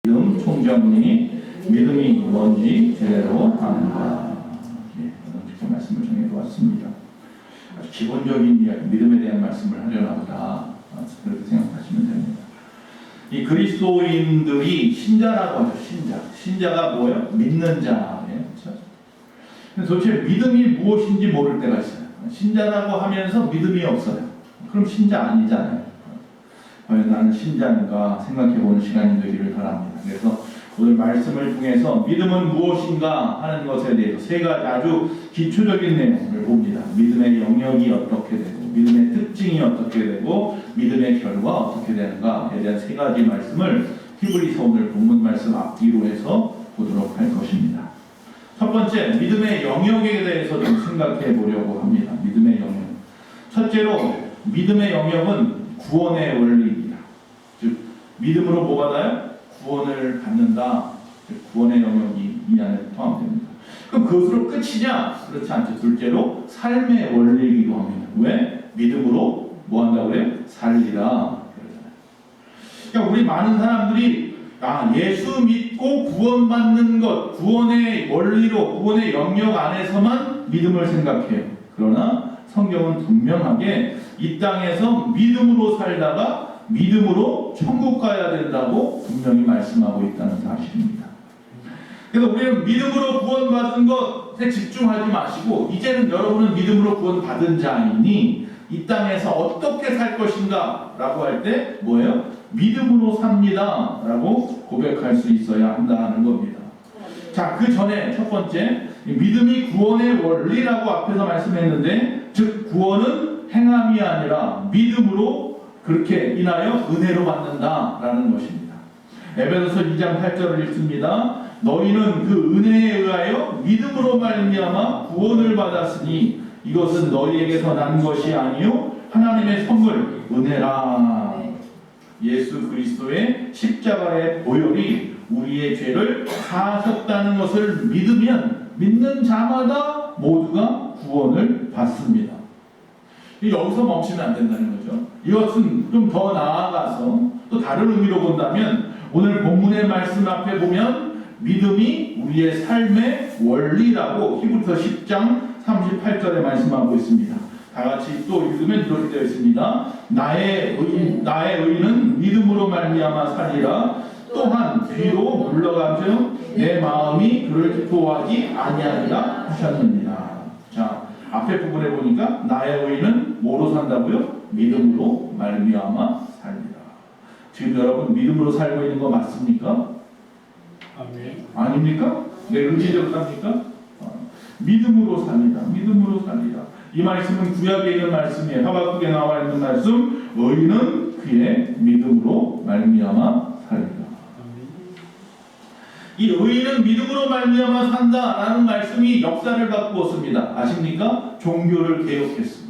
믿음 총정리, 믿음이 뭔지 제대로 아는가. 이런 말씀을 정해보았습니다. 아주 기본적인 이야기, 믿음에 대한 말씀을 하려나 보다, 그렇게 생각하시면 됩니다. 이 그리스도인들이 신자라고 하죠. 신자가 뭐예요? 믿는 자예요. 그렇죠? 도대체 믿음이 무엇인지 모를 때가 있어요. 신자라고 하면서 믿음이 없어요. 그럼 신자 아니잖아요. 나는 신자인가 생각해보는 시간이 되기를 바랍니다. 그래서 오늘 말씀을 통해서 믿음은 무엇인가 하는 것에 대해서 세 가지 아주 기초적인 내용을 봅니다. 믿음의 영역이 어떻게 되고, 믿음의 특징이 어떻게 되고, 믿음의 결과 어떻게 되는가에 대한 세 가지 말씀을 히브리서 오늘 본문 말씀 앞뒤로 해서 보도록 할 것입니다. 첫 번째, 믿음의 영역에 대해서 좀 생각해 보려고 합니다. 믿음의 영역. 첫째로, 믿음의 영역은 구원의 원리입니다. 즉, 믿음으로 뭐 받아요? 구원을 받는다. 즉, 구원의 영역이 이 안에 포함됩니다. 그럼 그것으로 끝이냐? 그렇지 않죠. 둘째로, 삶의 원리이기도 합니다. 왜? 믿음으로 뭐 한다고 그래요? 살리라. 그러니까 우리 많은 사람들이 예수 믿고 구원받는 것, 구원의 원리로, 구원의 영역 안에서만 믿음을 생각해요. 그러나 성경은 분명하게 이 땅에서 믿음으로 살다가 믿음으로 천국 가야 된다고 분명히 말씀하고 있다는 사실입니다. 그래서 우리는 믿음으로 구원받은 것에 집중하지 마시고, 이제는 여러분은 믿음으로 구원받은 자이니 이 땅에서 어떻게 살 것인가 라고 할 때 뭐예요? 믿음으로 삽니다 라고 고백할 수 있어야 한다는 겁니다. 자, 그 전에 첫 번째, 믿음이 구원의 원리라고 앞에서 말씀했는데, 즉 구원은 행함이 아니라 믿음으로 그렇게 인하여 은혜로 받는다라는 것입니다. 에베소서 2장 8절을 읽습니다. 너희는 그 은혜에 의하여 믿음으로 말미암아 구원을 받았으니 이것은 너희에게서 난 것이 아니요 하나님의 선물 은혜라. 예수 그리스도의 십자가의 보혈이 우리의 죄를 사하셨다는 것을 믿으면 믿는 자마다 모두가 구원을 받습니다. 여기서 멈추면 안 된다는 거죠. 이것은 좀 더 나아가서 또 다른 의미로 본다면 오늘 본문의 말씀 앞에 보면 믿음이 우리의 삶의 원리라고 히브리서 10장 38절에 말씀하고 있습니다. 다 같이 또 읽으면 이렇게 되어 있습니다. 나의 의는 믿음으로 말미암아 살리라. 또한 뒤로 물러가며 내 마음이 그를 기뻐하지 아니하리라 하셨느니라. 자, 앞에 부분에 보니까 나의 의는 뭐로 산다고요? 믿음으로 말미암아 살리라. 지금 여러분 믿음으로 살고 있는 거 맞습니까? 아멘. 아닙니까? 네, 의지적으로 삽니까? 믿음으로 살리라. 믿음으로 살리라. 이 말씀은 구약에 있는 말씀이에요. 하박국에 나와 있는 말씀. 의인은 그의 믿음으로 말미암아 살리라. 이 의인은 믿음으로 말미암아 산다라는 말씀이 역사를 바꾸었습니다. 아십니까? 종교를 개혁했습니다.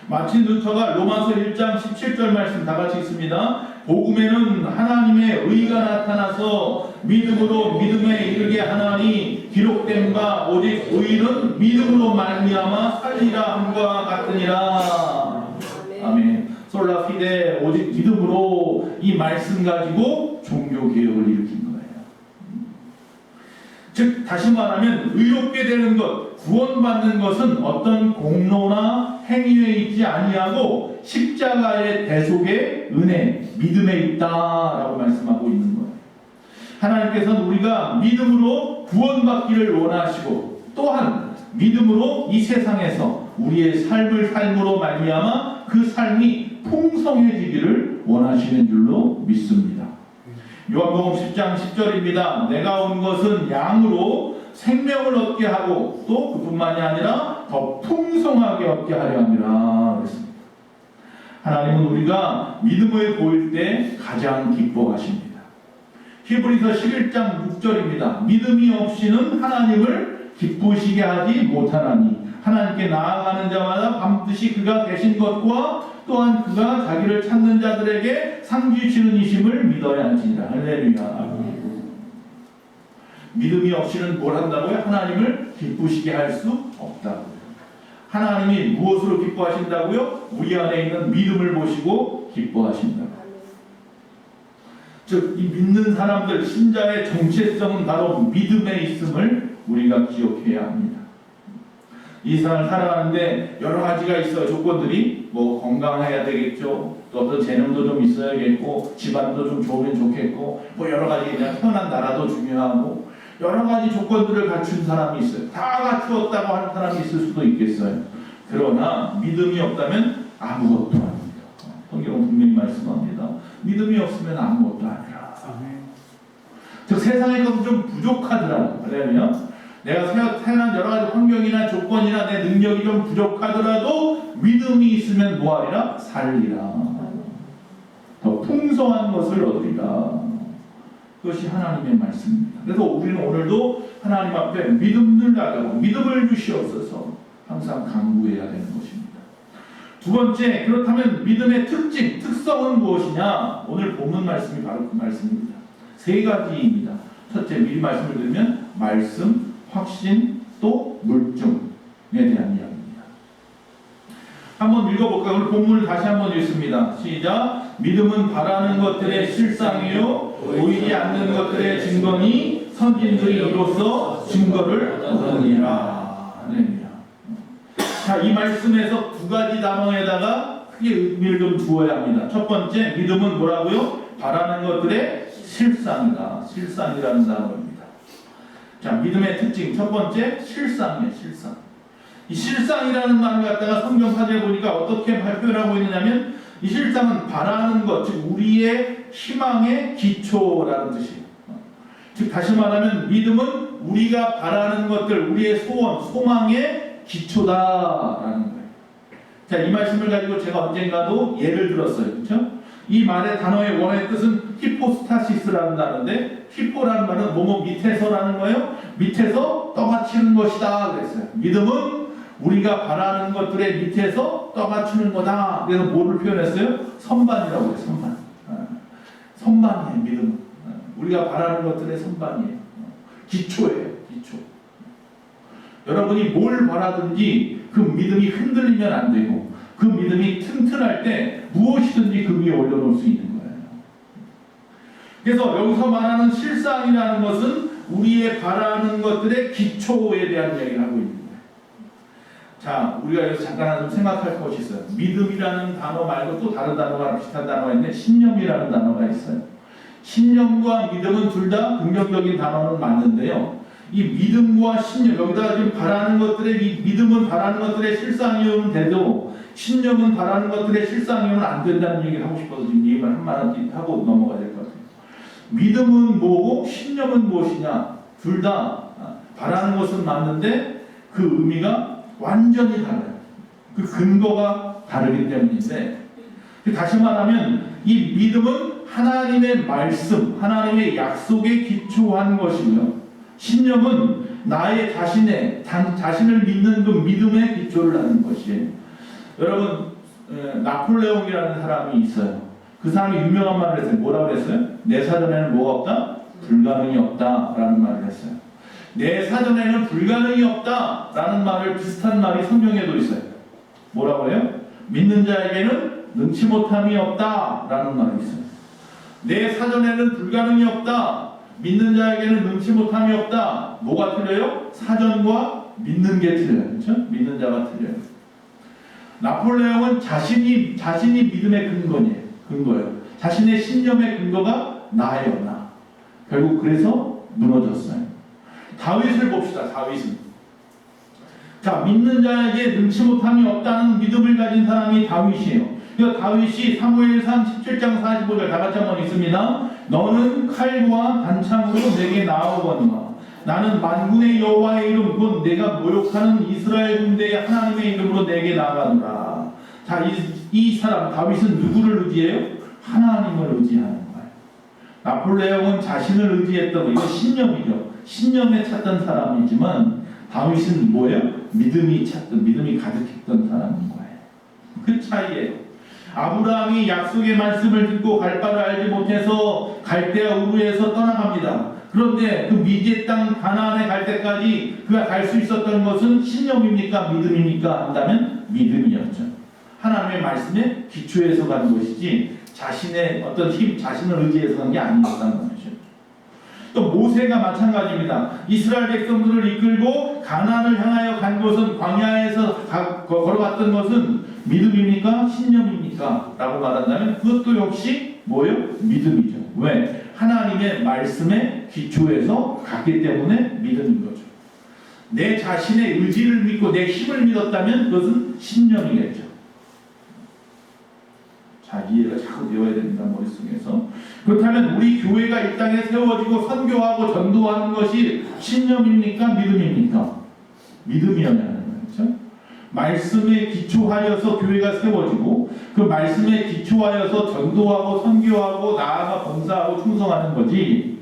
마틴 루터가 로마서 1장 17절 말씀 다 같이 읽습니다. 복음에는 하나님의 의가 나타나서 믿음으로 믿음에 이르게 하나니 기록된 바 오직 의인은 믿음으로 말미암아 살리라 함과 같으니라. 아멘. 솔라 피데 오직 믿음으로 이 말씀 가지고 종교 개혁을 일으킨 거예요. 즉 다시 말하면 의롭게 되는 것, 구원받는 것은 어떤 공로나 행위에 있지 아니하고 십자가의 대속의 은혜, 믿음에 있다라고 말씀하고 있는 거예요. 하나님께서는 우리가 믿음으로 구원받기를 원하시고 또한 믿음으로 이 세상에서 우리의 삶을 삶으로 말미암아 그 삶이 풍성해지기를 원하시는 줄로 믿습니다. 요한복음 10장 10절입니다. 내가 온 것은 양으로 생명을 얻게 하고 또 그뿐만이 아니라 더 풍성하게 얻게 하려 함이라 그랬습니다. 하나님은 우리가 믿음을 보일 때 가장 기뻐하십니다. 히브리서 11장 6절입니다. 믿음이 없이는 하나님을 기쁘시게 하지 못하나니 하나님께 나아가는 자마다 반드시 그가 계신 것과 또한 그가 자기를 찾는 자들에게 상 주시는 이심을 믿어야 할지니라. 할렐루야. 믿음이 없이는 뭘 한다고요? 하나님을 기쁘시게 할 수 없다고요. 하나님이 무엇으로 기뻐하신다고요? 우리 안에 있는 믿음을 보시고 기뻐하신다고요. 즉, 이 믿는 사람들, 신자의 정체성은 바로 믿음에 있음을 우리가 기억해야 합니다. 이 세상을 살아가는데 여러 가지가 있어요. 조건들이 뭐 건강해야 되겠죠. 또 어떤 재능도 좀 있어야겠고, 집안도 좀 좋으면 좋겠고, 뭐 여러 가지 그냥 태어난 나라도 중요하고, 여러 가지 조건들을 갖춘 사람이 있어요. 다 갖추었다고 하는 사람이 있을 수도 있겠어요. 그러나 믿음이 없다면 아무것도 아닙니다. 성경은 분명히 말씀합니다. 믿음이 없으면 아무것도 아니라. 아멘. 즉 세상에 것은 좀 부족하더라도, 왜냐하면 내가 태어난 여러 가지 환경이나 조건이나 내 능력이 좀 부족하더라도 믿음이 있으면 뭐하리라? 살리라. 더 풍성한 것을 얻으리라. 그것이 하나님의 말씀입니다. 그래서 우리는 오늘도 하나님 앞에 믿음을 달라고, 믿음을 주시옵소서 항상 간구해야 되는 것입니다. 두 번째, 그렇다면 믿음의 특징, 특성은 무엇이냐? 오늘 본문 말씀이 바로 그 말씀입니다. 세 가지입니다. 첫째, 미리 말씀을 드리면 말씀, 확신, 또 물증에 대한 이야기입니다. 한번 읽어볼까요? 오늘 본문을 다시 한번 읽습니다. 시작. 믿음은 바라는 것들의 실상이요 보이지 않는 것들의 증거니 선진들이 이로써 증거를 얻으니라. 네. 자, 이 말씀에서 두 가지 단어에다가 크게 의미를 좀 두어야 합니다. 첫 번째, 믿음은 뭐라고요? 바라는 것들의 실상이다. 실상이라는 단어입니다. 자, 믿음의 특징 첫 번째, 실상이에요. 실상. 이 실상이라는 말을 갖다가 성경 사제에 보니까 어떻게 발표하고 있느냐면, 이 실상은 바라는 것, 즉 우리의 희망의 기초라는 뜻이에요. 즉 다시 말하면 믿음은 우리가 바라는 것들, 우리의 소원, 소망의 기초다라는 거예요. 자, 이 말씀을 가지고 제가 언젠가도 예를 들었어요. 그렇죠? 이 말의 단어의 원어의 뜻은 히포스타시스라는 단어인데, 히포라는 말은 뭐뭐 밑에서라는 거예요. 밑에서 떠받치는 것이다 그랬어요. 믿음은 우리가 바라는 것들의 밑에서 떠받치는 거다. 그래서 뭐를 표현했어요? 선반이라고 해요. 선반. 선반이에요. 믿음은 우리가 바라는 것들의 선반이에요. 기초예요. 기초. 여러분이 뭘 바라든지 그 믿음이 흔들리면 안 되고, 그 믿음이 튼튼할 때 무엇이든지 그 위에 올려놓을 수 있는 거예요. 그래서 여기서 말하는 실상이라는 것은 우리의 바라는 것들의 기초에 대한 이야기를 하고 있는 거예요. 자, 우리가 여기서 잠깐 좀 생각할 것이 있어요. 믿음이라는 단어 말고 또 다른 단어가 비슷한 단어가 있는데, 신념이라는 단어가 있어요. 신념과 믿음은 둘 다 긍정적인 단어는 맞는데요. 이 믿음과 신념, 여기다가 지금 바라는 것들의, 이 믿음은 바라는 것들의 실상이오는 돼도 신념은 바라는 것들의 실상이오는 안 된다는 얘기를 하고 싶어서 지금 이 말 한마디 하고 넘어가야 될 것 같아요. 믿음은 뭐고 신념은 무엇이냐? 둘 다 바라는 것은 맞는데 그 의미가 완전히 달라요. 그 근거가 다르기 때문인데, 다시 말하면 이 믿음은 하나님의 말씀, 하나님의 약속에 기초한 것이고요. 신념은 나의 자신을 믿는 그 믿음에 기초를 하는 것이에요. 여러분, 나폴레옹이라는 사람이 있어요. 그 사람이 유명한 말을 했어요. 뭐라고 했어요? 내 사전에는 뭐가 없다? 불가능이 없다라는 말을 했어요. 내 사전에는 불가능이 없다라는 말을, 비슷한 말이 성경에도 있어요. 뭐라고 해요? 믿는 자에게는 능치 못함이 없다라는 말이 있어요. 내 사전에는 불가능이 없다. 믿는 자에게는 능치 못함이 없다. 뭐가 틀려요? 사전과 믿는 게 틀려요. 그렇죠? 믿는 자가 틀려요. 나폴레옹은 자신이 믿음의 근거예요. 자신의 신념의 근거가 나예요, 나. 결국 그래서 무너졌어요. 다윗을 봅시다. 다윗은. 자, 믿는 자에게 능치 못함이 없다는 믿음을 가진 사람이 다윗이에요. 그러니까 다윗이 사무엘상 17장 45절 다 같이 한번 읽습니다. 너는 칼과 단창으로 내게 나아오거니와 나는 만군의 여호와의 이름 곧 내가 모욕하는 이스라엘 군대의 하나님의 이름으로 내게 나아가노라. 자, 이 사람 다윗은 누구를 의지해요? 하나님을 의지하는 거예요. 나폴레옹은 자신을 의지했던 거, 이거 신념이죠. 신념에 찾던 사람이지만 다윗은 뭐예요? 믿음이 가득했던 사람인 거예요. 그 차이예요. 아브라함이 약속의 말씀을 듣고 갈 바를 알지 못해서 갈대아 우르에서 떠나갑니다. 그런데 그 미지의 땅 가나안에 갈 때까지 그가 갈 수 있었던 것은 신념입니까? 믿음입니까? 한다면 믿음이었죠. 하나님의 말씀에 기초해서 간 것이지 자신의 어떤 힘, 자신을 의지해서 한 게 아니었다는 거죠. 또 모세가 마찬가지입니다. 이스라엘 백성들을 이끌고 가나안을 향하여 간 것은 광야에서 걸어갔던 것은 믿음입니까? 신념입니까? 라고 말한다면 그것도 역시 뭐예요? 믿음이죠. 왜? 하나님의 말씀에 기초해서 갔기 때문에 믿음인 거죠. 내 자신의 의지를 믿고 내 힘을 믿었다면 그것은 신념이겠죠. 자, 이해가 자꾸 되어야 됩니다. 머릿속에서. 그렇다면 우리 교회가 이 땅에 세워지고 선교하고 전도하는 것이 신념입니까? 믿음입니까? 믿음이어야 하는 거죠. 말씀에 기초하여서 교회가 세워지고 그 말씀에 기초하여서 전도하고 선교하고 나아가 봉사하고 충성하는 거지,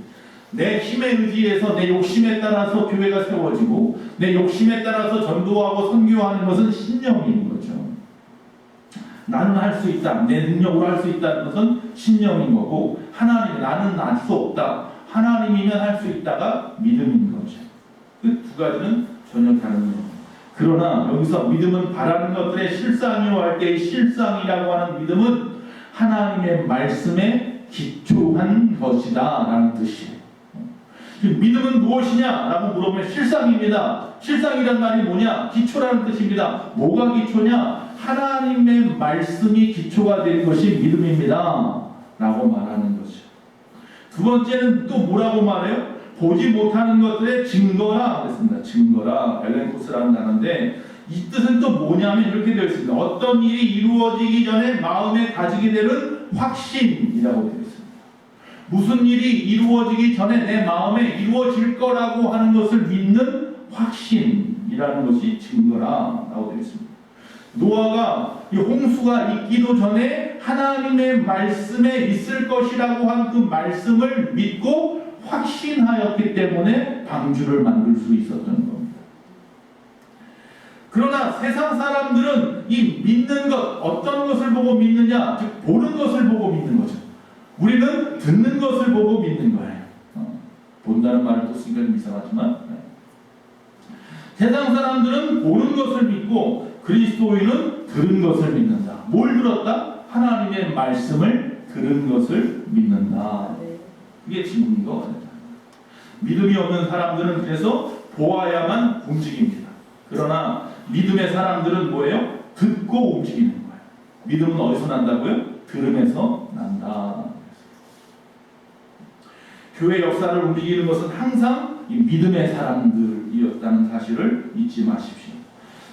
내 힘에 의지해서 내 욕심에 따라서 교회가 세워지고 내 욕심에 따라서 전도하고 선교하는 것은 신념인 거죠. 나는 할 수 있다, 내 능력으로 할 수 있다는 것은 신념인 거고, 하나님, 나는 할 수 없다, 하나님이면 할 수 있다가 믿음인 거죠. 그 두 가지는 전혀 다른 거예요. 그러나 여기서 믿음은 바라는 것들의 실상이요 할 때의 실상이라고 하는 믿음은 하나님의 말씀에 기초한 것이다 라는 뜻이에요. 믿음은 무엇이냐 라고 물어보면 실상입니다. 실상이란 말이 뭐냐? 기초라는 뜻입니다. 뭐가 기초냐? 하나님의 말씀이 기초가 된 것이 믿음입니다 라고 말하는 거죠. 두 번째는 또 뭐라고 말해요? 보지 못하는 것들의 증거라 그랬습니다. 증거라, 벨렌코스라는 단어인데 이 뜻은 또 뭐냐면 이렇게 되어 있습니다. 어떤 일이 이루어지기 전에 마음에 가지게 되는 확신이라고 되어 있습니다. 무슨 일이 이루어지기 전에 내 마음에 이루어질 거라고 하는 것을 믿는 확신이라는 것이 증거라고 되어 있습니다. 노아가 이 홍수가 있기도 전에 하나님의 말씀에 있을 것이라고 한 그 말씀을 믿고 확신하였기 때문에 방주를 만들 수 있었던 겁니다. 그러나 세상 사람들은 이 믿는 것, 어떤 것을 보고 믿느냐, 즉 보는 것을 보고 믿는 거죠. 우리는 듣는 것을 보고 믿는 거예요. 본다는 말을 또 쓰기가 좀 이상하지만, 세상 사람들은 보는 것을 믿고 그리스도인은 들은 것을 믿는다. 뭘 들었다? 하나님의 말씀을 들은 것을 믿는다. 이게 지금인 거 같아요. 믿음이 없는 사람들은 그래서 보아야만 움직입니다. 그러나 믿음의 사람들은 뭐예요? 듣고 움직이는 거예요. 믿음은 어디서 난다고요? 들음에서 난다. 교회 역사를 움직이는 것은 항상 이 믿음의 사람들이었다는 사실을 잊지 마십시오.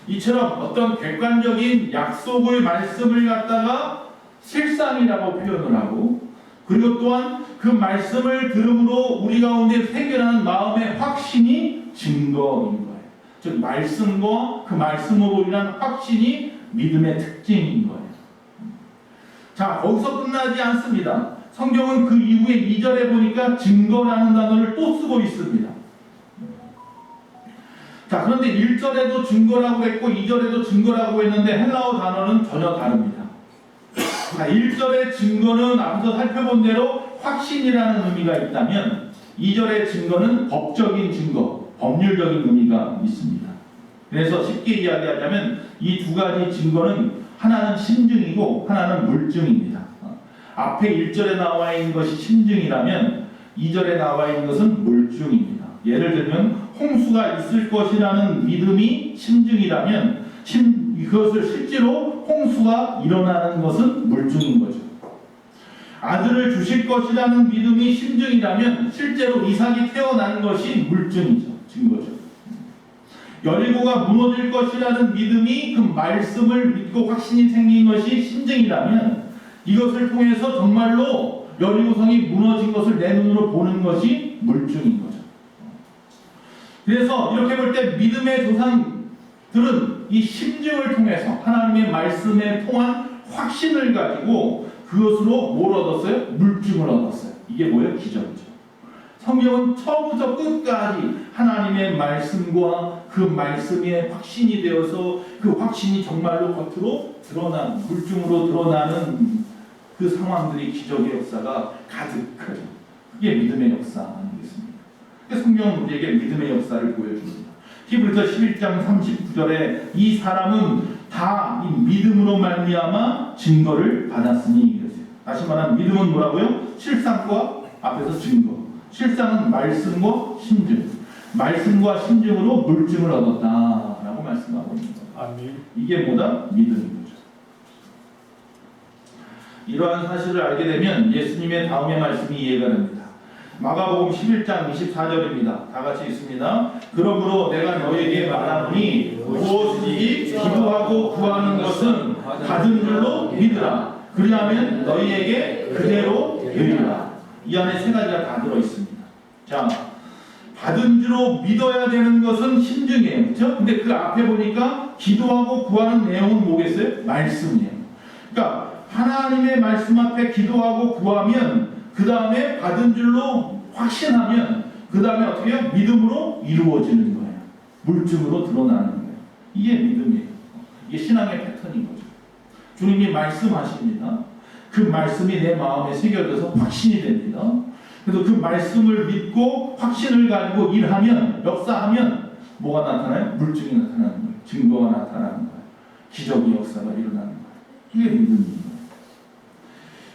이처럼 어떤 객관적인 약속의 말씀을 갖다가 실상이라고 표현을 하고, 그리고 또한 그 말씀을 들음으로 우리 가운데 생겨나는 마음의 확신이 증거인 거예요. 즉 말씀과 그 말씀으로 인한 확신이 믿음의 특징인 거예요. 자, 거기서 끝나지 않습니다. 성경은 그 이후에 2절에 보니까 증거라는 단어를 또 쓰고 있습니다. 자, 그런데 1절에도 증거라고 했고 2절에도 증거라고 했는데 헬라어 단어는 전혀 다릅니다. 자, 1절의 증거는 앞서 살펴본 대로 확신이라는 의미가 있다면 2절의 증거는 법적인 증거, 법률적인 의미가 있습니다. 그래서 쉽게 이야기하자면 이 두 가지 증거는 하나는 심증이고 하나는 물증입니다. 앞에 1절에 나와 있는 것이 심증이라면 2절에 나와 있는 것은 물증입니다. 예를 들면 홍수가 있을 것이라는 믿음이 심증이라면 그것을 실제로 홍수가 일어나는 것은 물증인 거죠. 아들을 주실 것이라는 믿음이 심증이라면 실제로 이삭이 태어나는 것이 물증이죠. 증거죠. 여리고가 무너질 것이라는 믿음이 그 말씀을 믿고 확신이 생긴 것이 심증이라면 이것을 통해서 정말로 여리고성이 무너진 것을 내 눈으로 보는 것이 물증인 거죠. 그래서 이렇게 볼 때 믿음의 조상들은 이 심증을 통해서 하나님의 말씀에 통한 확신을 가지고 그것으로 뭘 얻었어요? 물증을 얻었어요. 이게 뭐예요? 기적이죠. 성경은 처음부터 끝까지 하나님의 말씀과 그 말씀에 확신이 되어서 그 확신이 정말로 겉으로 드러나는, 물증으로 드러나는 그 상황들이 기적의 역사가 가득하죠. 그게 믿음의 역사 아니겠습니까? 성경은 우리에게 믿음의 역사를 보여줍니다. 히브리서 11장 39절에 이 사람은 다 이 믿음으로 말미암아 증거를 받았으니 이랬어요. 다시 말하면 믿음은 뭐라고요? 실상과 앞에서 증거. 실상은 말씀과 심증. 말씀과 심증으로 물증을 얻었다라고 말씀하고 있는 거예요. 아멘. 이게 뭐다? 믿음인 거죠. 이러한 사실을 알게 되면 예수님의 다음의 말씀이 이해가 됩니다. 마가복음 11장 24절입니다. 다 같이 읽습니다. 그러므로 내가 너에게 말하노니 무엇이든지 기도하고 구하는 것은 받은 줄로 믿으라. 그리하면 너희에게 그대로 되리라. 이 안에 세 가지가 다 들어있습니다. 자, 받은 줄로 믿어야 되는 것은 심증이에요. 그렇죠? 근데 그 앞에 보니까 기도하고 구하는 내용은 뭐겠어요? 말씀이에요. 그러니까 하나님의 말씀 앞에 기도하고 구하면 그 다음에 받은 줄로 확신하면 그 다음에 어떻게 해요? 믿음으로 이루어지는 거예요. 물증으로 드러나는 거예요. 이게 믿음이에요. 이게 신앙의 패턴인 거죠. 주님이 말씀하십니다. 그 말씀이 내 마음에 새겨져서 확신이 됩니다. 그래서 그 말씀을 믿고 확신을 가지고 일하면, 역사하면 뭐가 나타나요? 물증이 나타나는 거예요. 증거가 나타나는 거예요. 기적의 역사가 일어나는 거예요. 이게 믿음입니다.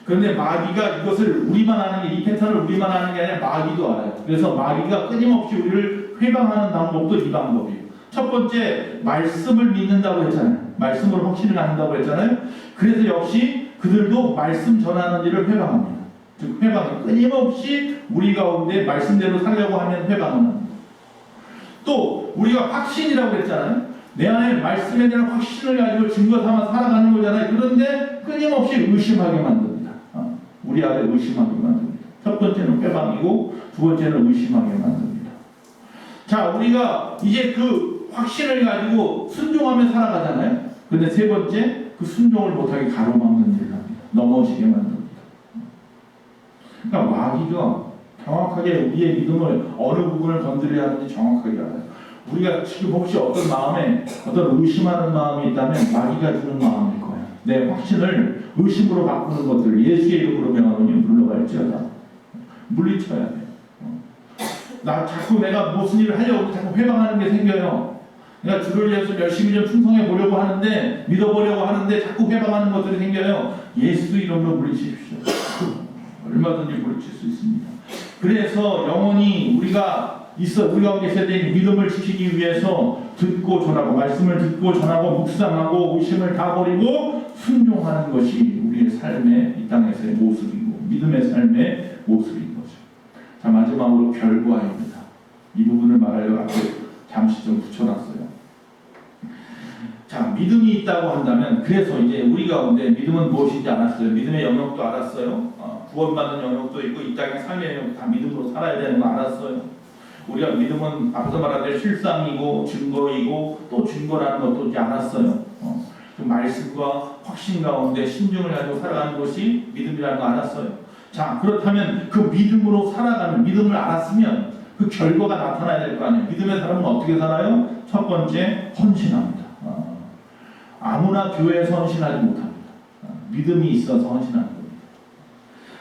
그런데 마귀가 이것을 우리만 아는 게, 이 패턴을 우리만 아는 게 아니라 마귀도 알아요. 그래서 마귀가 끊임없이 우리를 회방하는 방법도 이 방법이에요. 첫 번째, 말씀을 믿는다고 했잖아요. 말씀으로 확신을 갖는다고 했잖아요. 그래서 역시 그들도 말씀 전하는 일을 회방합니다. 즉 회방을 끊임없이 우리 가운데 말씀대로 살려고 하면 회방을 합니다. 또 우리가 확신이라고 했잖아요. 내 안에 말씀에 대한 확신을 가지고 증거 삼아 살아가는 거잖아요. 그런데 끊임없이 의심하게 만듭니다. 우리 안에 의심하게 만듭니다. 첫 번째는 회방이고 두 번째는 의심하게 만듭니다. 자, 우리가 이제 그 확신을 가지고 순종하며 살아가잖아요. 근데 세 번째, 그 순종을 못하게 가로막는 일을 합니다. 넘어지게 만듭니다. 그러니까 마귀가 정확하게 우리의 믿음을 어느 부분을 건드려야 하는지 정확하게 알아요. 우리가 지금 혹시 어떤 마음에 어떤 의심하는 마음이 있다면 마귀가 주는 마음일 거예요. 내 확신을 의심으로 바꾸는 것들, 예수의 이름으로 명하노니 물러갈지어다. 물리쳐야 돼요. 나 자꾸 내가 무슨 일을 하려고 자꾸 회방하는 게 생겨요. 내가 주를 위해서 열심히 좀 충성해 보려고 하는데, 믿어보려고 하는데 자꾸 회방하는 것들이 생겨요. 예수 이름으로 물리치십시오. 얼마든지 물리칠 수 있습니다. 그래서 영원히 우리가 가운데 있어야 되는 믿음을 지키기 위해서 듣고 전하고, 말씀을 듣고 전하고, 묵상하고, 의심을 다 버리고 순종하는 것이 우리의 삶의, 이 땅에서의 모습이고 믿음의 삶의 모습인 거죠. 자, 마지막으로 결과입니다. 이 부분을 말하려고 앞에 잠시 좀 붙여놨어요. 자, 믿음이 있다고 한다면, 그래서 이제 우리 가운데 믿음은 무엇인지 알았어요. 믿음의 영역도 알았어요. 구원받는 영역도 있고 이 땅의 삶의 영역도 다 믿음으로 살아야 되는 거 알았어요. 우리가 믿음은 앞에서 말한 실상이고 증거이고 또 증거라는 것도 이제 알았어요. 그 말씀과 확신 가운데 심증을 가지고 살아가는 것이 믿음이라는 거 알았어요. 자, 그렇다면 그 믿음으로 살아가는, 믿음을 알았으면 그 결과가 나타나야 될 거 아니에요. 믿음의 사람은 어떻게 살아요? 첫 번째, 헌신합니다. 아무나 교회에서 헌신하지 못합니다. 믿음이 있어서 헌신하는 겁니다.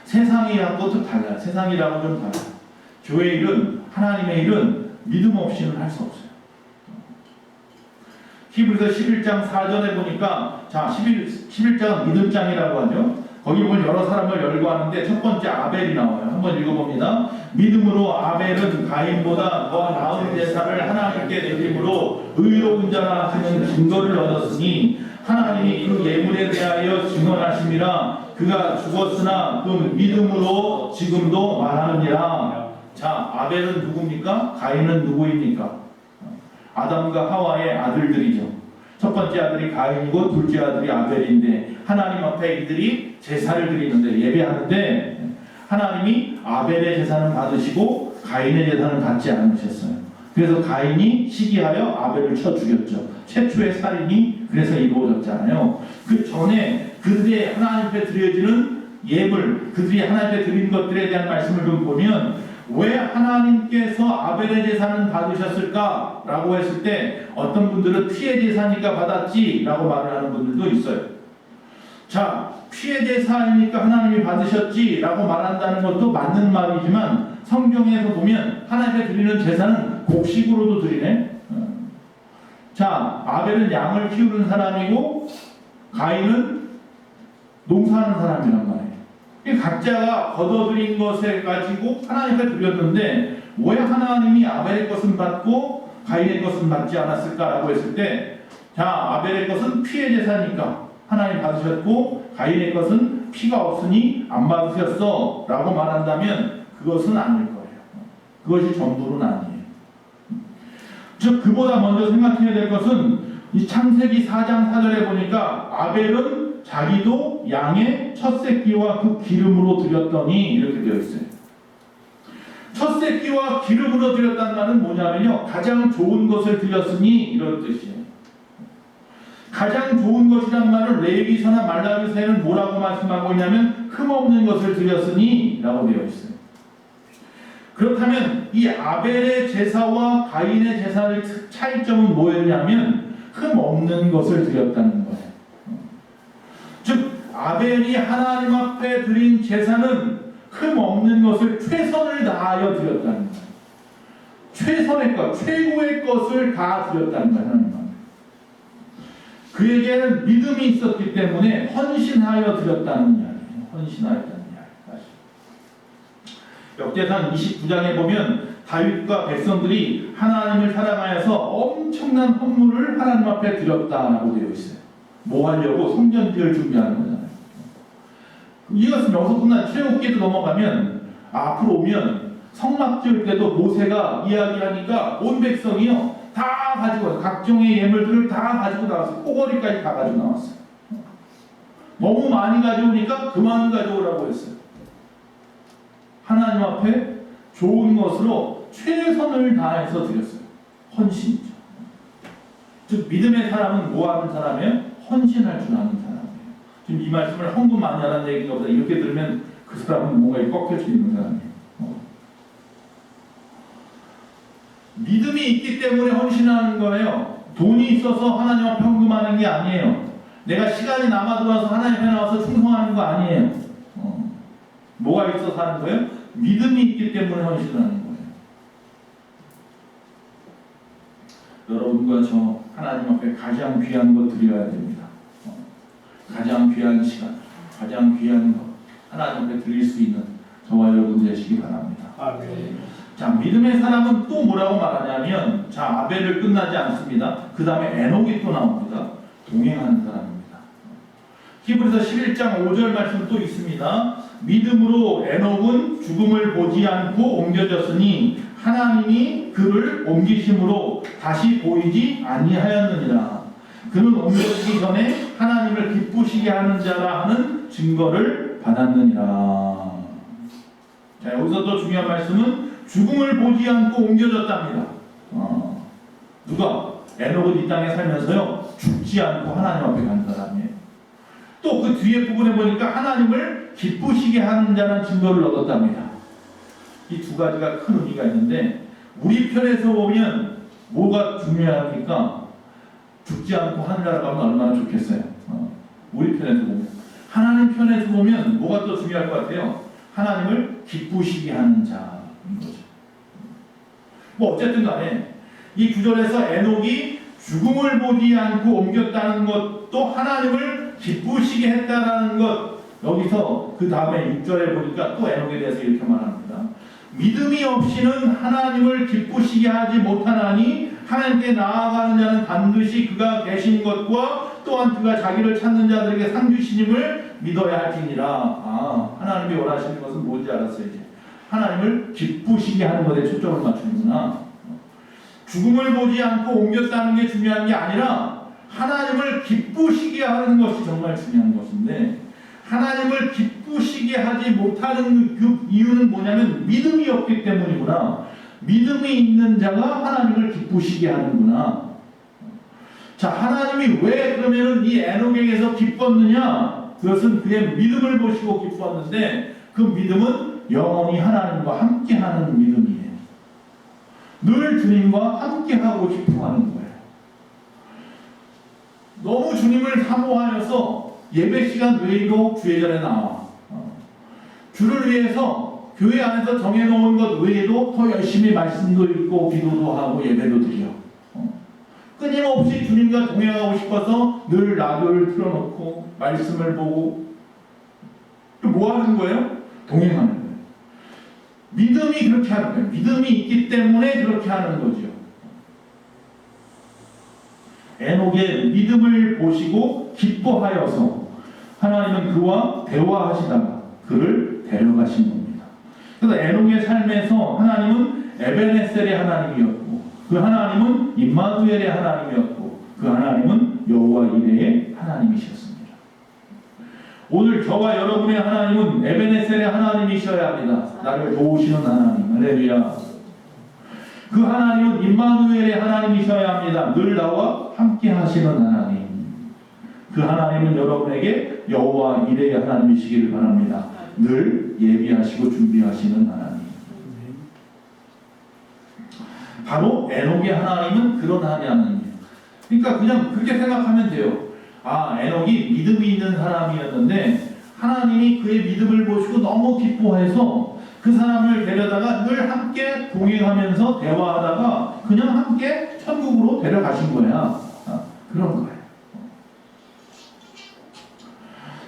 세상이랑 것도 달라요. 세상이랑은 좀 달라요. 교회 일은, 하나님의 일은 믿음 없이는 할 수 없어요. 히브리서 11장 4절에 보니까, 자, 11장은 믿음장이라고 하죠. 거기 보면 여러 사람을 열거하는데 첫 번째 아벨이 나와요. 한번 읽어봅니다. 믿음으로 아벨은 가인보다 더 나은 제사를 하나님께 드림으로 의로운 자라 하는 증거를 얻었으니 하나님이 그 예물에 대하여 증언하심이라. 그가 죽었으나 그 믿음으로 지금도 말하느니라. 자, 아벨은 누굽니까? 가인은 누구입니까? 아담과 하와의 아들들이죠. 첫 번째 아들이 가인이고 둘째 아들이 아벨인데, 하나님 앞에 이들이 제사를 드리는데, 예배하는데 하나님이 아벨의 제사는 받으시고 가인의 제사는 받지 않으셨어요. 그래서 가인이 시기하여 아벨을 쳐 죽였죠. 최초의 살인이 그래서 이루어졌잖아요. 그 전에 그들이 하나님 앞에 드려지는 예물, 그들이 하나님 앞에 드린 것들에 대한 말씀을 좀 보면, 왜 하나님께서 아벨의 제사는 받으셨을까? 라고 했을 때 어떤 분들은 피의 제사니까 받았지 라고 말을 하는 분들도 있어요. 자, 피의 제사니까 하나님이 받으셨지 라고 말한다는 것도 맞는 말이지만, 성경에서 보면 하나님께 드리는 제사는 곡식으로도 드리네. 자, 아벨은 양을 키우는 사람이고 가인은 농사하는 사람이란 말이에요. 이 각자가 거둬들인 것을 가지고 하나님께 드렸는데 왜 하나님이 아벨의 것은 받고 가인의 것은 받지 않았을까라고 했을 때, 자, 아벨의 것은 피의 제사니까 하나님 받으셨고 가인의 것은 피가 없으니 안 받으셨어 라고 말한다면 그것은 아닐 거예요. 그것이 전부는 아니에요. 즉 그보다 먼저 생각해야 될 것은 이 창세기 4장 4절에 보니까 아벨은 자기도 양의 첫 새끼와 그 기름으로 드렸더니 이렇게 되어 있어요. 첫 새끼와 기름으로 드렸다는 말은 뭐냐면요, 가장 좋은 것을 드렸으니 이런 뜻이에요. 가장 좋은 것이란 말은 레위기서나 말라기서에는 뭐라고 말씀하고 있냐면 흠없는 것을 드렸으니 라고 되어 있어요. 그렇다면 이 아벨의 제사와 가인의 제사의 차이점은 뭐였냐면 흠없는 것을 드렸다는 거예요. 즉 아벨이 하나님 앞에 드린 제사는 흠없는 것을 최선을 다하여 드렸다는 거예요. 최선의 것, 최고의 것을 다 드렸다는 거예요. 하나님 앞에. 그에게는 믿음이 있었기 때문에 헌신하여 드렸다는 이야기예요. 헌신하였다는 이야기. 역대상 29장에 보면 다윗과 백성들이 하나님을 사랑하여서 엄청난 헌물을 하나님 앞에 드렸다라고 되어 있어요. 뭐 하려고? 성전지을 준비하는 거잖아요. 이것은 여기서 끝난 출애굽기도 넘어가면 앞으로 오면 성막 지을 때도 모세가 이야기하니까 온 백성이요 다 가지고 각종의 예물들을 다 가지고 나왔어요. 꼬거리까지 다 가지고 나왔어요. 너무 많이 가져오니까 그만 가져오라고 했어요. 하나님 앞에 좋은 것으로 최선을 다해서 드렸어요. 헌신이죠. 즉 믿음의 사람은 뭐 하는 사람이에요? 헌신할 줄 아는 사람이에요. 지금 이 말씀을 헌금 많이 하라는 얘기가 보다 이렇게 들으면 그 사람은 뭔가 꺾일 수 있는 사람이에요. 믿음이 있기 때문에 헌신하는 거예요. 돈이 있어서 하나님 앞에 헌금하는 게 아니에요. 내가 시간이 남아 돌아서 하나님 앞에 나와서 충성하는 거 아니에요. 뭐가 있어서 하는 거예요? 믿음이 있기 때문에 헌신을 하는 거예요. 여러분과 저 하나님 앞에 가장 귀한 것 드려야 됩니다. 가장 귀한 시간, 가장 귀한 것 하나님 앞에 드릴 수 있는 저와 여러분 되시기 바랍니다. 아멘. 자, 믿음의 사람은 또 뭐라고 말하냐면, 자, 아벨을 끝나지 않습니다. 그 다음에 에녹이 또 나옵니다. 동행하는 사람입니다. 히브리서 11장 5절 말씀 또 있습니다. 믿음으로 에녹은 죽음을 보지 않고 옮겨졌으니 하나님이 그를 옮기심으로 다시 보이지 아니하였느니라. 그는 옮겨지기 전에 하나님을 기쁘시게 하는 자라 하는 증거를 받았느니라. 자, 여기서 또 중요한 말씀은 죽음을 보지 않고 옮겨졌답니다. 누가? 에녹은 이 땅에 살면서요 죽지 않고 하나님 앞에 간 사람이에요. 또 그 뒤에 부분에 보니까 하나님을 기쁘시게 하는 자라는 증거를 얻었답니다. 이 두 가지가 큰 의미가 있는데 우리 편에서 보면 뭐가 중요합니까? 죽지 않고 하늘나라 가면 얼마나 좋겠어요. 우리 편에서 보면 하나님 편에서 보면 뭐가 또 중요할 것 같아요? 하나님을 기쁘시게 하는 자인 거죠. 뭐 어쨌든 간에 이 구절에서 에녹이 죽음을 보지 않고 옮겼다는 것도 하나님을 기쁘시게 했다는 것, 여기서 그 다음에 6절에 보니까 또 에녹에 대해서 이렇게 말합니다. 믿음이 없이는 하나님을 기쁘시게 하지 못하나니 하나님께 나아가는 자는 반드시 그가 계신 것과 또한 그가 자기를 찾는 자들에게 상 주시님을 믿어야 할지니라. 하나님이 원하시는 것은 뭔지 알았어요. 이제 하나님을 기쁘시게 하는 것에 초점을 맞추는구나. 죽음을 보지 않고 옮겼다는 게 중요한 게 아니라 하나님을 기쁘시게 하는 것이 정말 중요한 것인데, 하나님을 기쁘시게 하지 못하는 그 이유는 뭐냐면 믿음이 없기 때문이구나. 믿음이 있는 자가 하나님을 기쁘시게 하는구나. 자, 하나님이 왜 그러면은 이 에녹에게서 기뻤느냐? 그것은 그의 믿음을 보시고 기뻤는데, 그 믿음은 영원히 하나님과 함께하는 믿음이에요. 늘 주님과 함께하고 싶어하는 거예요. 너무 주님을 사모하여서 예배 시간 외에도 주 예전에 나와. 주를 위해서 교회 안에서 정해놓은 것 외에도 더 열심히 말씀도 읽고 기도도 하고 예배도 드려. 끊임없이 주님과 동행하고 싶어서 늘 라디오를 틀어놓고 말씀을 보고 뭐 하는 거예요? 동행하는 거예요. 믿음이 그렇게 하는 거예요. 믿음이 있기 때문에 그렇게 하는 거죠. 에녹의 믿음을 보시고 기뻐하여서 하나님은 그와 대화하시다가 그를 데려가신 겁니다. 그래서 에녹의 삶에서 하나님은 에베네셀의 하나님이었고 그 하나님은 임마누엘의 하나님이었고 그 하나님은 여호와 이레의 하나님이셨습니다. 오늘 저와 여러분의 하나님은 에베네셀의 하나님이셔야 합니다. 나를 도우시는 하나님. 할렐루야. 그 하나님은 임마누엘의 하나님이셔야 합니다. 늘 나와 함께 하시는 하나님. 그 하나님은 여러분에게 여호와 이레의 하나님이시기를 바랍니다. 늘 예비하시고 준비하시는 하나님. 바로 에녹의 하나님은 그런 하나님입니다. 그러니까 그냥 그렇게 생각하면 돼요. 아, 에녹이 믿음이 있는 사람이었는데 하나님이 그의 믿음을 보시고 너무 기뻐해서 그 사람을 데려다가 늘 함께 동행하면서 대화하다가 그냥 함께 천국으로 데려가신 거야. 그런 거예요.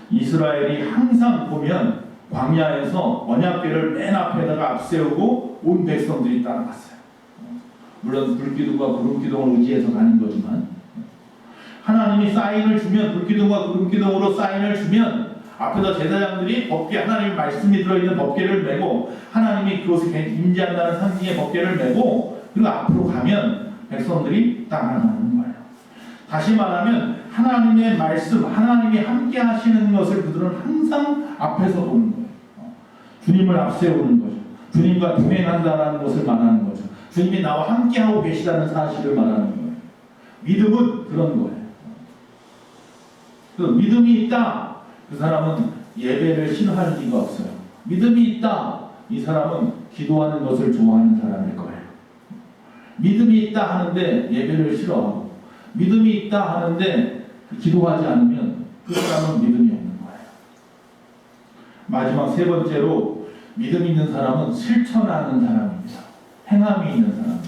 이스라엘이 항상 보면 광야에서 언약궤를 맨 앞에다가 앞세우고 온 백성들이 따라갔어요. 물론 불기둥과 구름기둥을 의지해서 가는 거지만 하나님이 사인을 주면 불기둥과 구름기둥으로 사인을 주면 앞에다 제사장들이 법궤 하나님의 말씀이 들어있는 법궤를 메고 하나님이 그곳에 임재한다는 상징의 법궤를 메고 그리고 앞으로 가면 백성들이 따라가는 거예요. 다시 말하면 하나님의 말씀, 하나님이 함께 하시는 것을 그들은 항상 앞에서 보는 거예요. 주님을 앞세우는 거죠. 주님과 동행한다는 것을 말하는 거죠. 주님이 나와 함께하고 계시다는 사실을 말하는 거예요. 믿음은 그런 거예요. 그 믿음이 있다. 그 사람은 예배를 싫어할 리가 없어요. 믿음이 있다. 이 사람은 기도하는 것을 좋아하는 사람일 거예요. 믿음이 있다 하는데 예배를 싫어하고 믿음이 있다 하는데 기도하지 않으면 그 사람은 믿음이 없는 거예요. 마지막 세 번째로 믿음 있는 사람은 실천하는 사람입니다. 행함이 있는 사람입니다.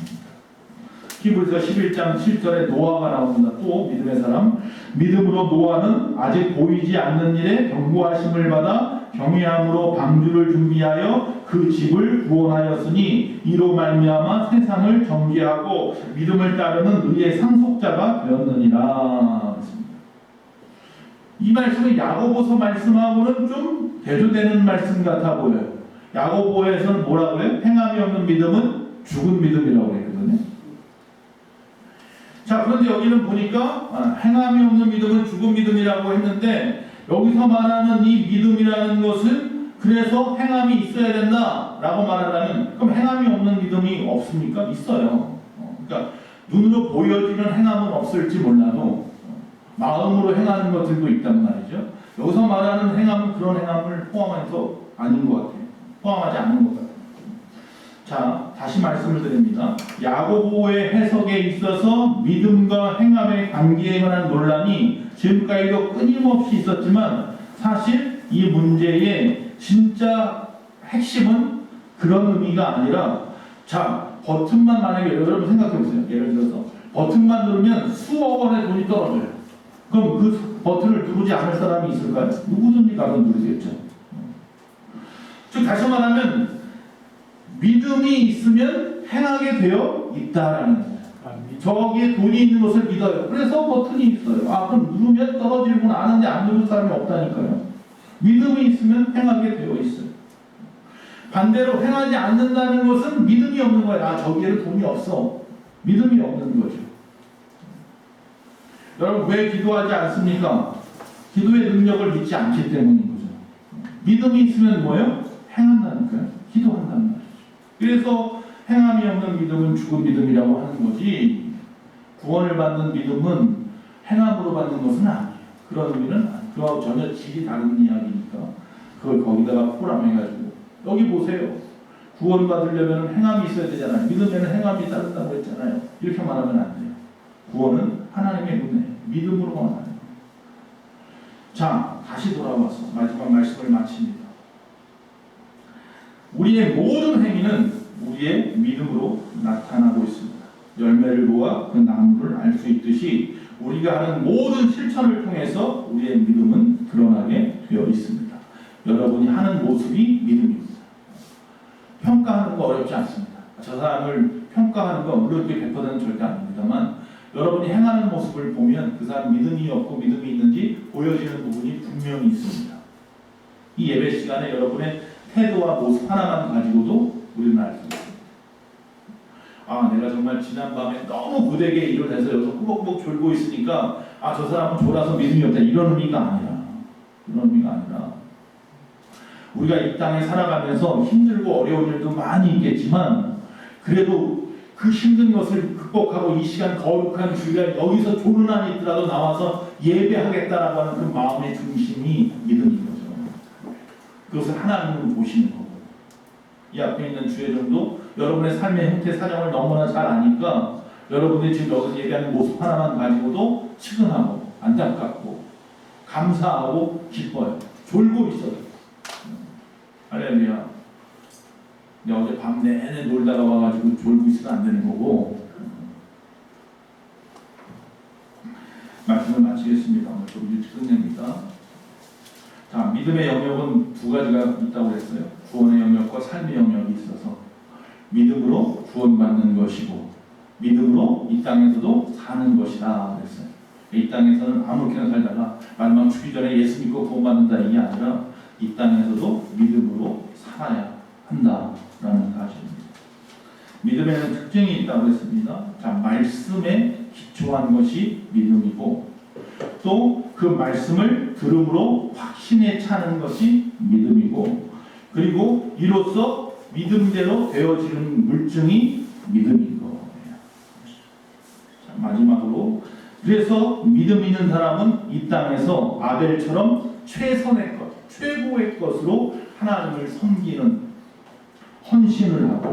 히브리서 11장 7절에 노아가 나옵니다. 또 믿음의 사람. 믿음으로 노아는 아직 보이지 않는 일에 경고하심을 받아 경외함으로 방주를 준비하여 그 집을 구원하였으니 이로 말미암아 세상을 정죄하고 믿음을 따르는 의의 상속자가 되었느니라. 이 말씀은 야고보서 말씀하고는 좀 대조되는 말씀 같아 보여요. 야고보에서는 뭐라고 해요? 행함이 없는 믿음은 죽은 믿음이라고 했거든요. 자, 그런데 여기는 보니까 행함이 없는 믿음은 죽은 믿음이라고 했는데 여기서 말하는 이 믿음이라는 것은 그래서 행함이 있어야 된다라고 말하자면 그럼 행함이 없는 믿음이 없습니까? 있어요. 그러니까 눈으로 보여지는 행함은 없을지 몰라도 마음으로 행하는 것들도 있단 말이죠. 여기서 말하는 행함은 그런 행함을 포함해서 아닌 것 같아요. 포함하지 않는 것 같아요. 자, 다시 말씀을 드립니다. 야고보의 해석에 있어서 믿음과 행함의 관계에 관한 논란이 지금까지도 끊임없이 있었지만 사실 이 문제의 진짜 핵심은 그런 의미가 아니라 자, 버튼만 만약에 여러분 생각해 보세요. 예를 들어서 버튼만 누르면 수억 원의 돈이 떨어져요. 그럼 그 버튼을 누르지 않을 사람이 있을까요? 누구든지 가서 누르겠죠. 즉 다시 말하면 믿음이 있으면 행하게 되어 있다라는 거예요. 저기에 돈이 있는 것을 믿어요. 그래서 버튼이 있어요. 아, 그럼 누르면 떨어지는 아는데 안 누를 사람이 없다니까요. 믿음이 있으면 행하게 되어 있어요. 반대로 행하지 않는다는 것은 믿음이 없는 거예요. 아, 저기에는 돈이 없어. 믿음이 없는 거죠. 여러분 왜 기도하지 않습니까? 기도의 능력을 믿지 않기 때문인 거죠. 믿음이 있으면 뭐예요? 행한다니까요. 기도한다는 말이죠. 그래서 행함이 없는 믿음은 죽은 믿음이라고 하는 거지 구원을 받는 믿음은 행함으로 받는 것은 아니에요. 그런 의미는 아니에요. 그거하고 전혀 질이 다른 이야기니까 그걸 거기다가 포함해가지고 여기 보세요. 구원받으려면 행함이 있어야 되잖아요. 믿음에는 행함이 따른다고 했잖아요. 이렇게 말하면 안 돼요. 구원은 하나님의 은혜, 믿음으로만 하는 거예요. 자, 다시 돌아와서 마지막 말씀을 마칩니다. 우리의 모든 행위는 우리의 믿음으로 나타나고 있습니다. 열매를 보아 그 나무를 알 수 있듯이 우리가 하는 모든 실천을 통해서 우리의 믿음은 드러나게 되어 있습니다. 여러분이 하는 모습이 믿음입니다. 평가하는 거 어렵지 않습니다. 저 사람을 평가하는 거 물론 그게 100%는 절대 아닙니다만 여러분이 행하는 모습을 보면 그 사람 믿음이 없고 믿음이 있는지 보여지는 부분이 분명히 있습니다. 이 예배 시간에 여러분의 태도와 모습 하나만 가지고도 우리는 알 수 있습니다. 아, 내가 정말 지난밤에 너무 고되게 일을 해서 여기서 꾸벅꾸벅 졸고 있으니까 아, 저 사람은 졸아서 믿음이 없다. 이런 의미가 아니라 우리가 이 땅에 살아가면서 힘들고 어려운 일도 많이 있겠지만 그래도 그 힘든 것을 극복하고 이 시간 거룩한 주일에 여기서 조는 한이 있더라도 나와서 예배하겠다라고 하는 그 마음의 중심이 믿음인 거죠. 그것을 하나님으로 보시는 거고 이 앞에 있는 주의정도 여러분의 삶의 형태 사정을 너무나 잘 아니까 여러분이 지금 여기서 예배하는 모습 하나만 가지고도 측은하고 안타깝고 감사하고 기뻐요. 졸고 있어요. 할렐루야. 근데 어제 밤 내내 놀다가 와가지고 졸고 있으면 안 되는 거고. 말씀을 마치겠습니다. 오늘 좀 일찍 끝냅니다. 자, 믿음의 영역은 두 가지가 있다고 했어요. 구원의 영역과 삶의 영역이 있어서 믿음으로 구원받는 것이고 믿음으로 이 땅에서도 사는 것이다 그랬어요. 이 땅에서는 아무렇게나 살다가 마지막 죽기 전에 예수 믿고 구원받는다 이게 아니라 이 땅에서도 믿음으로 살아야 한다라는 사실입니다. 믿음에는 특징이 있다고 했습니다. 자, 말씀에 기초한 것이 믿음이고 또 그 말씀을 들음으로 확신에 차는 것이 믿음이고 그리고 이로써 믿음대로 되어지는 물증이 믿음인 거예요. 자, 마지막으로 그래서 믿음 있는 사람은 이 땅에서 아벨처럼 최선의 것, 최고의 것으로 하나님을 섬기는 헌신을 하고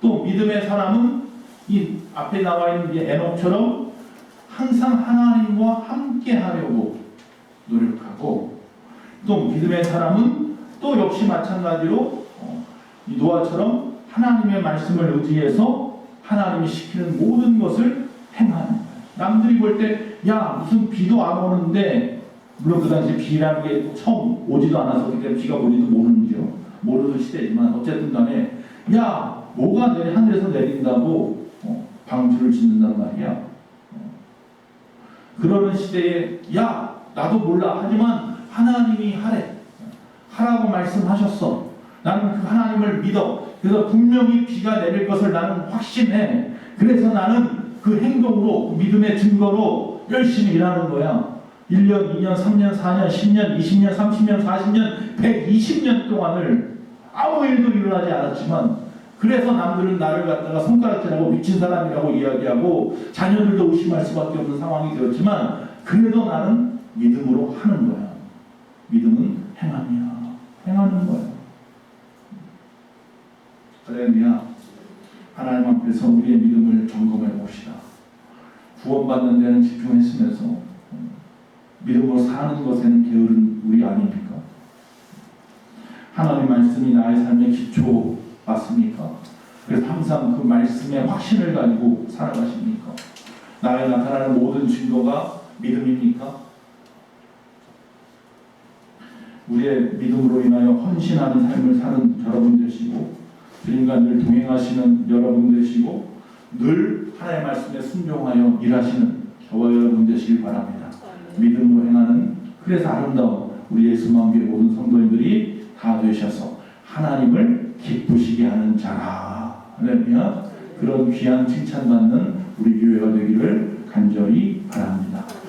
또 믿음의 사람은 이 앞에 나와 있는 이 에녹처럼 항상 하나님과 함께 하려고 노력하고 또 믿음의 사람은 또 역시 마찬가지로 이 노아처럼 하나님의 말씀을 의지해서 하나님이 시키는 모든 것을 행하는 거예요. 남들이 볼 때 야 무슨 비도 안 오는데 물론 그 당시 비라는 게 처음 오지도 않아서 그때 비가 오지도 모르는 시대지만 어쨌든 간에 야 뭐가 하늘에서 내린다고 방주를 짓는단 말이야. 그러는 시대에 야 나도 몰라 하지만 하나님이 하라고 말씀하셨어. 나는 그 하나님을 믿어. 그래서 분명히 비가 내릴 것을 나는 확신해. 그래서 나는 그 행동으로 믿음의 증거로 열심히 일하는 거야. 1년, 2년, 3년, 4년, 10년, 20년, 30년, 40년, 120년 동안을 아무 일도 일어나지 않았지만 그래서 남들은 나를 갖다가 손가락질하고 미친 사람이라고 이야기하고 자녀들도 의심할 수밖에 없는 상황이 되었지만 그래도 나는 믿음으로 하는 거야. 믿음은 행함이야. 행하는 거야. 할렐루야. 하나님 앞에서 우리의 믿음을 점검해 봅시다. 구원받는 데는 집중했으면서 믿음으로 사는 것에는 게으른 우리 아닙니까? 하나님의 말씀이 나의 삶의 기초 맞습니까? 그래서 항상 그 말씀의 확신을 가지고 살아가십니까? 나에 나타나는 모든 증거가 믿음입니까? 우리의 믿음으로 인하여 헌신하는 삶을 사는 여러분 되시고 주님과 늘 동행하시는 여러분 되시고 늘 하나님의 말씀에 순종하여 일하시는 저와 여러분 되시길 바랍니다. 믿음으로 행하는 그래서 아름다운 우리 예수 마음교회 모든 성도님들이 다 되셔서 하나님을 기쁘시게 하는 자라. 할렐루야. 그런 귀한 칭찬받는 우리 교회가 되기를